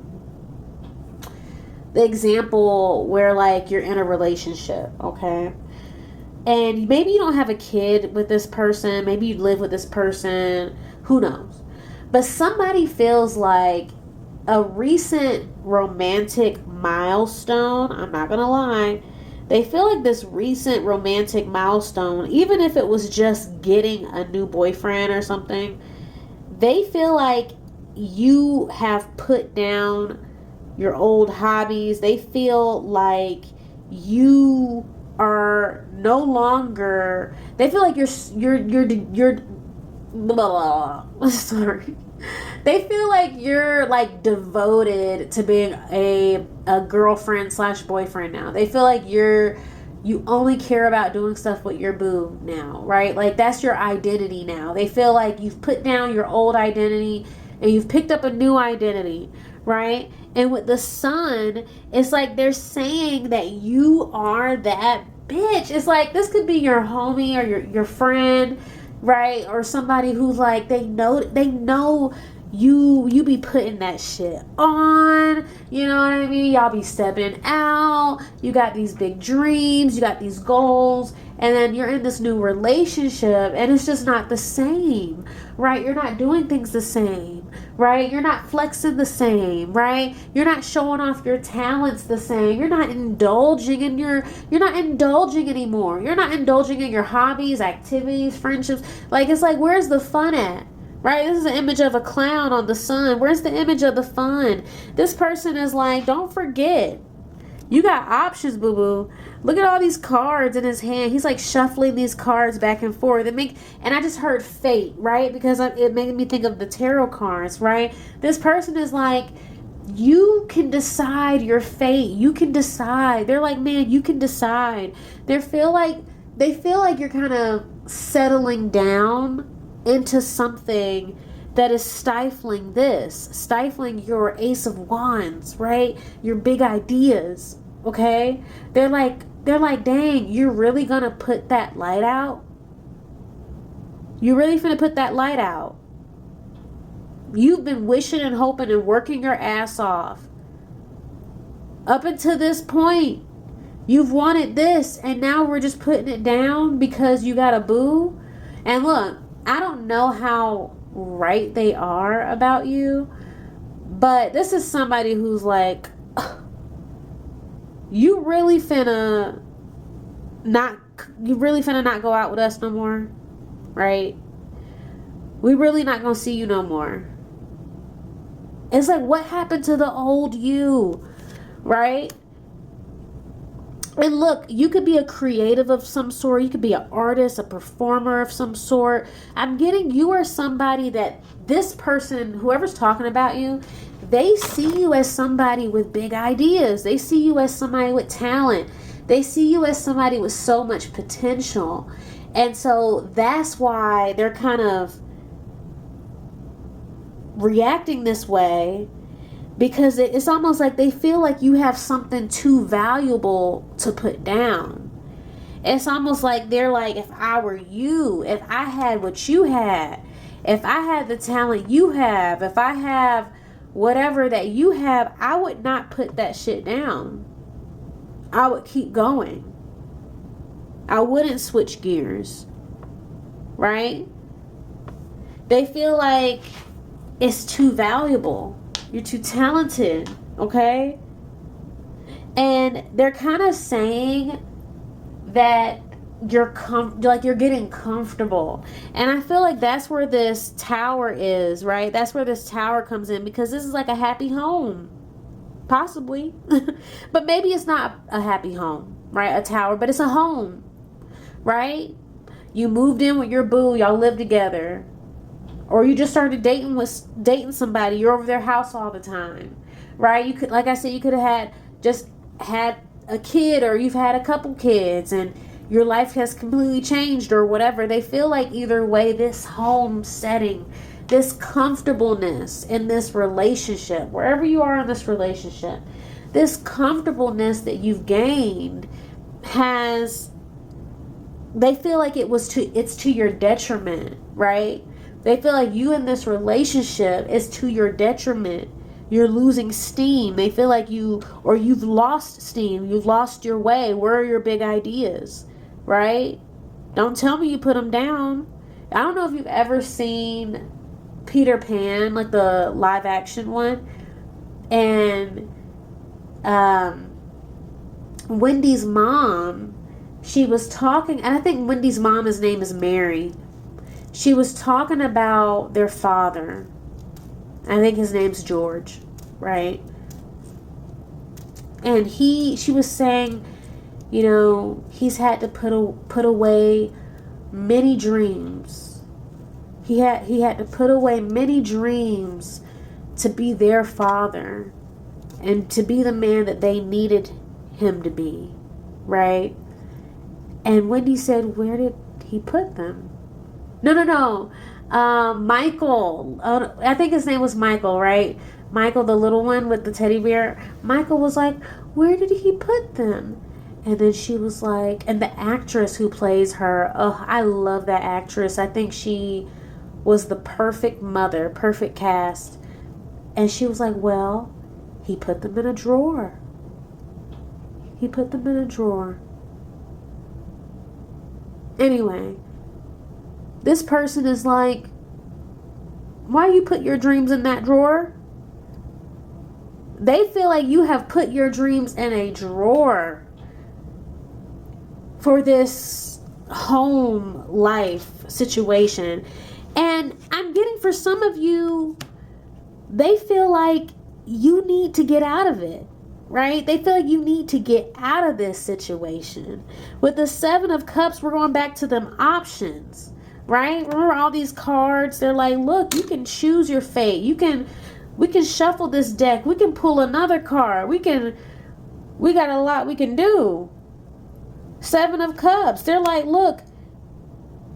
example where like you're in a relationship, okay? And maybe you don't have a kid with this person, maybe you live with this person, who knows? But somebody feels like a recent romantic milestone, I'm not gonna lie, they feel like this recent romantic milestone, even if it was just getting a new boyfriend or something, they feel like you have put down your old hobbies. They feel like you are no longer, they feel like you're blah, blah, sorry. They feel like you're like devoted to being a girlfriend slash boyfriend now. They feel like you only care about doing stuff with your boo now, right? Like that's your identity now. They feel like you've put down your old identity and you've picked up a new identity, right? And with the sun, it's like they're saying that you are that bitch. It's like this could be your homie or your friend, right? Or somebody who's like they know you be putting that shit on, you know what I mean? Y'all be stepping out, you got these big dreams, you got these goals, and then you're in this new relationship and it's just not the same, right? You're not doing things the same, right? You're not flexing the same, right? You're not showing off your talents the same. You're not indulging you're not indulging anymore. You're not indulging in your hobbies, activities, friendships. Like it's like, where's the fun at? Right? This is an image of a clown on the sun. Where's the image of the fun? This person is like, don't forget, you got options, boo-boo. Look at all these cards in his hand. He's like shuffling these cards back and forth. And I just heard fate, right? Because it made me think of the tarot cards, right? This person is like, you can decide your fate. You can decide. They're like, man, you can decide. They feel like you're kind of settling down into something that is stifling your Ace of Wands, right? Your big ideas, okay? They're like, dang, you're really gonna put that light out? You really finna put that light out? You've been wishing and hoping and working your ass off. Up until this point, you've wanted this, and now we're just putting it down because you got a boo? And look, I don't know how right they are about you, but this is somebody who's like, you really finna not go out with us no more, right? We really not gonna see you no more. It's like, what happened to the old you, right? And look, you could be a creative of some sort. You could be an artist, a performer of some sort. I'm getting you are somebody that this person, whoever's talking about you, they see you as somebody with big ideas. They see you as somebody with talent. They see you as somebody with so much potential. And so that's why they're kind of reacting this way. Because it's almost like they feel like you have something too valuable to put down. It's almost like they're like, if I were you, if I had what you had, if I had the talent you have, if I have whatever that you have, I would not put that shit down. I would keep going. I wouldn't switch gears. Right? They feel like it's too valuable. You're too talented, okay? And they're kind of saying that you're getting comfortable. And I feel like that's where this tower is, right? That's where this tower comes in, because this is like a happy home. Possibly. But maybe it's not a happy home, right? A tower, but it's a home, right? You moved in with your boo, y'all live together. Or you just started dating somebody. You're over their house all the time, right? You could, like I said, you could have had a kid, or you've had a couple kids, and your life has completely changed, or whatever. They feel like either way, this home setting, this comfortableness in this relationship, wherever you are in this relationship, this comfortableness that you've gained they feel like it's to your detriment, right? They feel like you in this relationship is to your detriment. You're losing steam. They feel like you've lost steam. You've lost your way. Where are your big ideas? Right? Don't tell me you put them down. I don't know if you've ever seen Peter Pan, like the live action one. And Wendy's mom, she was talking, and I think Wendy's mom's name is Mary. She was talking about their father. I think his name's George, right? And she was saying, you know, he's had to put away many dreams. He had to put away many dreams to be their father and to be the man that they needed him to be, right? And Wendy said, where did he put them? No. Michael. I think his name was Michael, right? Michael, the little one with the teddy bear. Michael was like, where did he put them? And then she was like, and the actress who plays her, oh, I love that actress. I think she was the perfect mother, perfect cast. And she was like, well, he put them in a drawer. He put them in a drawer. Anyway, this person is like, why you put your dreams in that drawer? They feel like you have put your dreams in a drawer for this home life situation. And I'm getting, for some of you, they feel like you need to get out of it, right? They feel like you need to get out of this situation. With the Seven of Cups, we're going back to them options, right? Remember all these cards? They're like, look, you can choose your fate. We can shuffle this deck. We can pull another card. We got a lot we can do. Seven of Cups. They're like, look,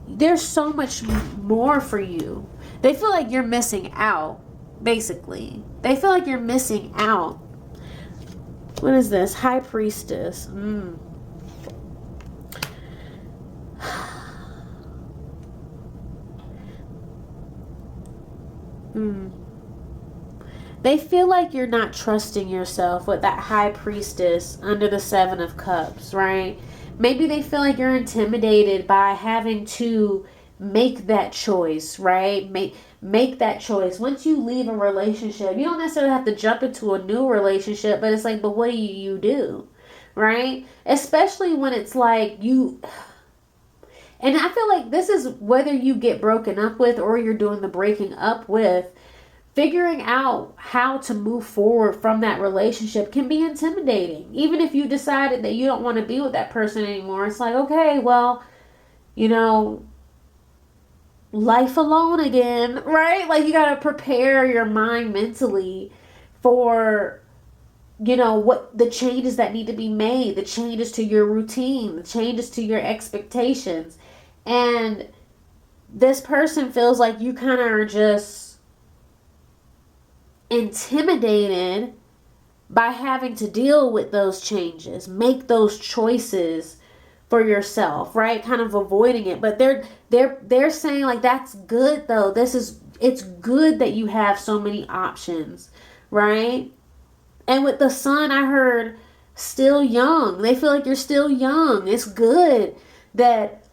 there's so much more for you. They feel like you're missing out, basically. They feel like you're missing out. What is this? High Priestess. They feel like you're not trusting yourself with that High Priestess under the Seven of Cups, right? Maybe they feel like you're intimidated by having to make that choice, right? Make that choice. Once you leave a relationship, you don't necessarily have to jump into a new relationship, but it's like, but what do you do, right? Especially when it's like you... And I feel like this is whether you get broken up with or you're doing the breaking up with. Figuring out how to move forward from that relationship can be intimidating. Even if you decided that you don't want to be with that person anymore, it's like, okay, well, you know, life alone again, right? Like, you got to prepare your mind mentally for, you know, what the changes that need to be made, the changes to your routine, the changes to your expectations. And this person feels like you kind of are just intimidated by having to deal with those changes, make those choices for yourself, right? Kind of avoiding it. But they're saying like, that's good though. It's good that you have so many options, right? And with the Sun, I heard still young. They feel like you're still young. It's good that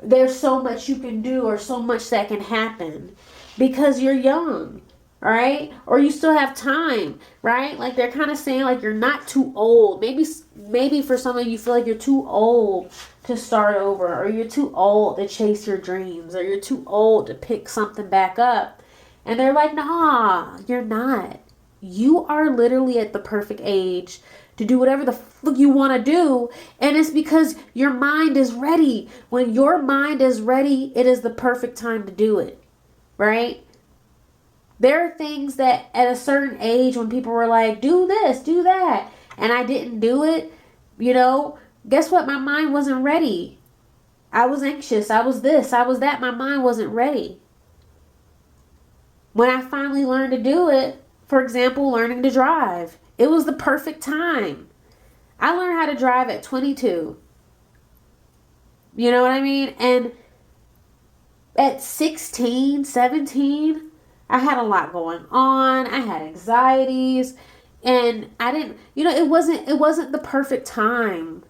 there's so much you can do or so much that can happen because you're young. Right? Or you still have time, right? Like, they're kind of saying like you're not too old. Maybe for some of you feel like you're too old to start over, or you're too old to chase your dreams, or you're too old to pick something back up. And they're like, nah, you're not. You are literally at the perfect age to do whatever the fuck you want to do. And it's because your mind is ready. When your mind is ready, it is the perfect time to do it, right? There are things that at a certain age when people were like, do this, do that, and I didn't do it, you know, guess what? My mind wasn't ready. I was anxious. I was this, I was that. My mind wasn't ready. When I finally learned to do it, for example, learning to drive, it was the perfect time. I learned how to drive at 22. You know what I mean? And at 16, 17... I had a lot going on. I had anxieties, and I didn't, you know, it wasn't the perfect time.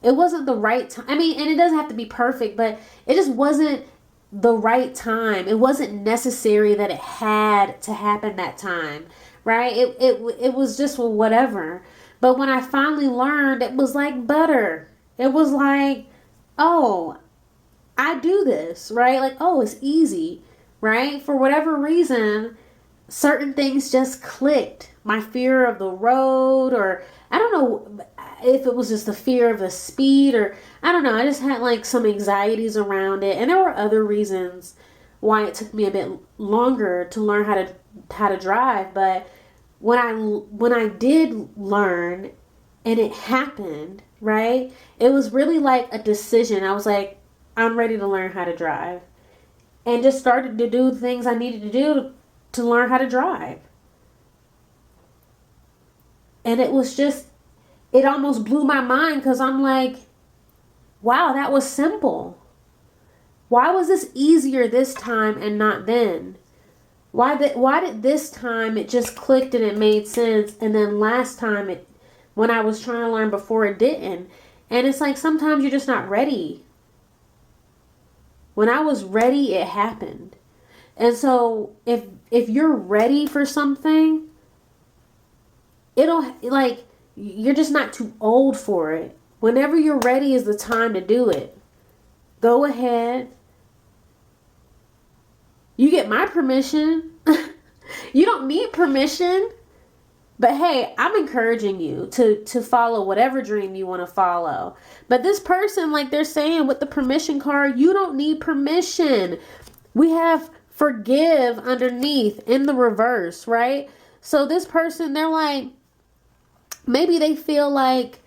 It wasn't the right time. I mean, and it doesn't have to be perfect, but it just wasn't the right time. It wasn't necessary that it had to happen that time, right? It was just whatever. But when I finally learned, it was like butter. It was like, oh, I do this, right? Like, oh, it's easy. Right? For whatever reason, certain things just clicked. my fear of the road, or I don't know if it was just the fear of the speed, or I don't know. I just had like some anxieties around it. And there were other reasons why it took me a bit longer to learn how to drive. But when I did learn and it happened, right? It was really like a decision. I was like, I'm ready to learn how to drive. And just started to do the things I needed to do to learn how to drive. And it was just, it almost blew my mind, because I'm like, wow, that was simple. Why was this easier this time and not then? Why did this time it just clicked and it made sense, and then last time when I was trying to learn before, it didn't? And it's like, sometimes you're just not ready. When I was ready, it happened. And so if you're ready for something, it'll, like, you're just not too old for it. Whenever you're ready is the time to do it. Go ahead. You get my permission. You don't need permission. But hey, I'm encouraging you to follow whatever dream you want to follow. But this person, like they're saying with the permission card, you don't need permission. We have forgive underneath in the reverse, right? So this person, they're like, maybe they feel like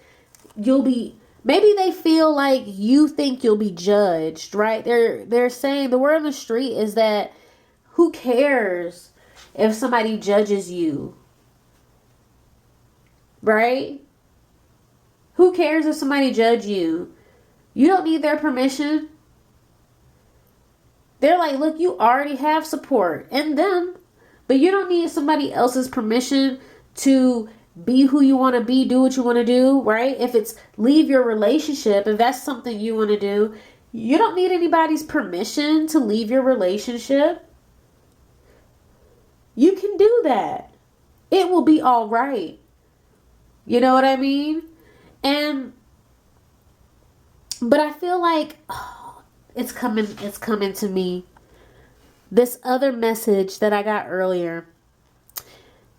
maybe they feel like you think you'll be judged, right? They're saying, the word on the street is that who cares if somebody judges you? Right? Who cares if somebody judge you? You don't need their permission. They're like, look, you already have support in them, but you don't need somebody else's permission to be who you want to be, do what you want to do, right? If it's leave your relationship, if that's something you want to do, you don't need anybody's permission to leave your relationship. You can do that. It will be all right. You know what I mean? But I feel like it's coming to me. This other message that I got earlier.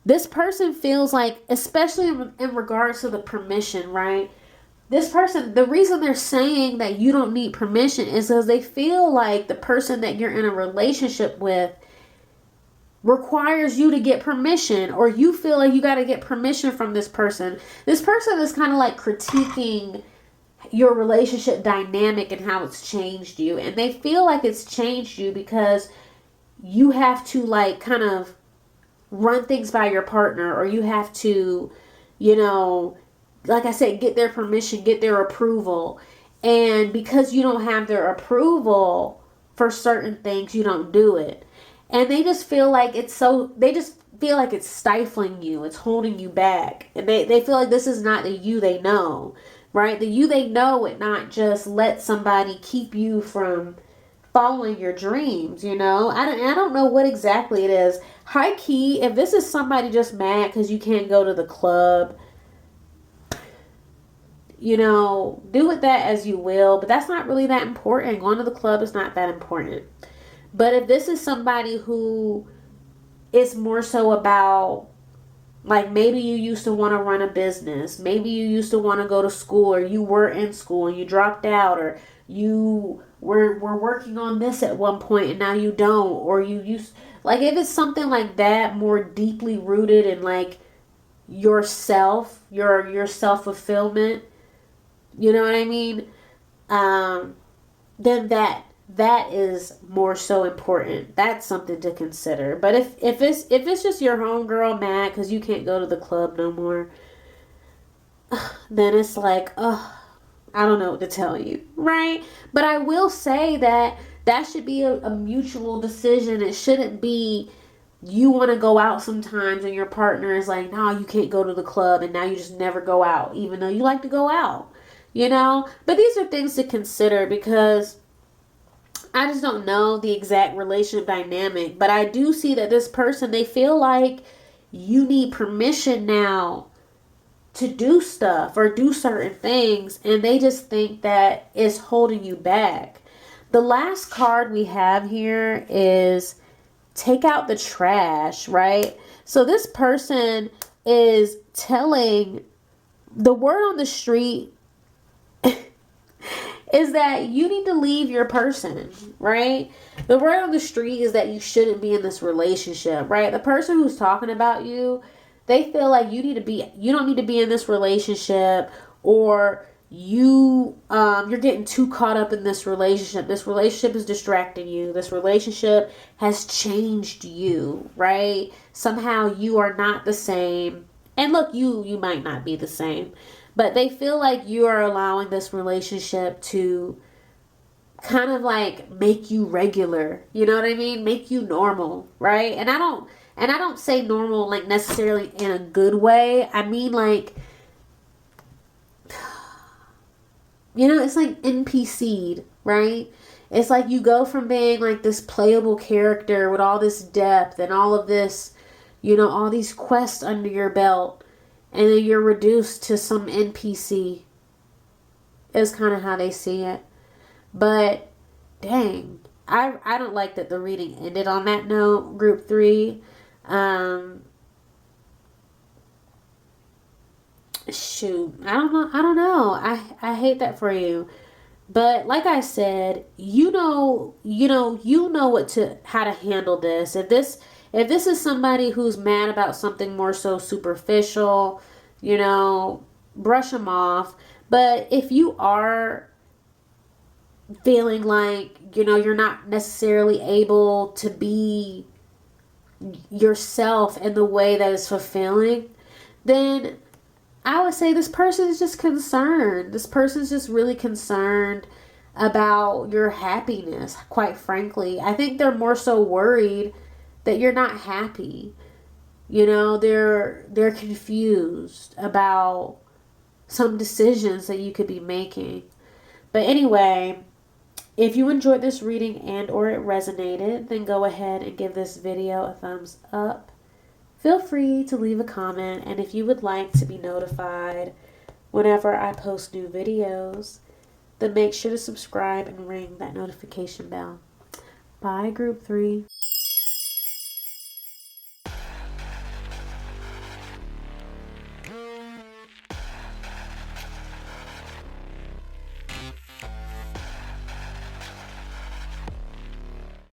This person feels like, especially in regards to the permission, right? This person, the reason they're saying that you don't need permission is because they feel like the person that you're in a relationship with requires you to get permission, or you feel like you got to get permission from this person. This person is kind of like critiquing your relationship dynamic and how it's changed you. And they feel like it's changed you because you have to like kind of run things by your partner, or you have to, you know, like I said, get their permission, get their approval. And because you don't have their approval for certain things, you don't do it. And they just feel like it's stifling you. It's holding you back. And they feel like this is not the you they know, right? The you they know would not just let somebody keep you from following your dreams, you know? I don't know what exactly it is. High key, if this is somebody just mad because you can't go to the club, you know, do with that as you will. But that's not really that important. Going to the club is not that important. But if this is somebody who is more so about, like, maybe you used to want to run a business, maybe you used to want to go to school, or you were in school and you dropped out, or you were working on this at one point and now you don't, or you used, like, if it's something like that, more deeply rooted in like yourself, your self-fulfillment, you know what I mean? Then that is more so important. That's something to consider. But if it's just your homegirl mad because you can't go to the club no more, then it's like, I don't know what to tell you, right? But I will say that should be a mutual decision. It shouldn't be you want to go out sometimes and your partner is like, no, you can't go to the club, and now you just never go out, even though you like to go out, you know? But these are things to consider, because I just don't know the exact relationship dynamic, but I do see that this person, they feel like you need permission now to do stuff or do certain things, and they just think that it's holding you back. The last card we have here is take out the trash, right? So this person, is telling the word on the street is that you need to leave your person, right? The word on the street is that you shouldn't be in this relationship, right? The person who's talking about you, they feel like you don't need to be in this relationship, or you're getting too caught up in this relationship. This relationship is distracting you. This relationship has changed you, right? Somehow you are not the same. And look, you might not be the same, but they feel like you are allowing this relationship to kind of like make you regular. You know what I mean? Make you normal, right? And I don't say normal like necessarily in a good way. I mean like, you know, it's like NPC'd, right? It's like you go from being like this playable character with all this depth and all of this, you know, all these quests under your belt, and then you're reduced to some NPC. Is kind of how they see it. But dang, I don't like that the reading ended on that note, group 3. Shoot, I don't know. I hate that for you. But like I said, you know how to handle this. If this is somebody who's mad about something more so superficial, you know, brush them off. But if you are feeling like, you know, you're not necessarily able to be yourself in the way that is fulfilling, then I would say this person is just concerned. This person's just really concerned about your happiness, quite frankly. I think they're more so worried that you're not happy. You know, they're confused about some decisions that you could be making. But anyway, if you enjoyed this reading and or it resonated, then go ahead and give this video a thumbs up. Feel free to leave a comment, and if you would like to be notified whenever I post new videos, then make sure to subscribe and ring that notification bell. Bye, group 3.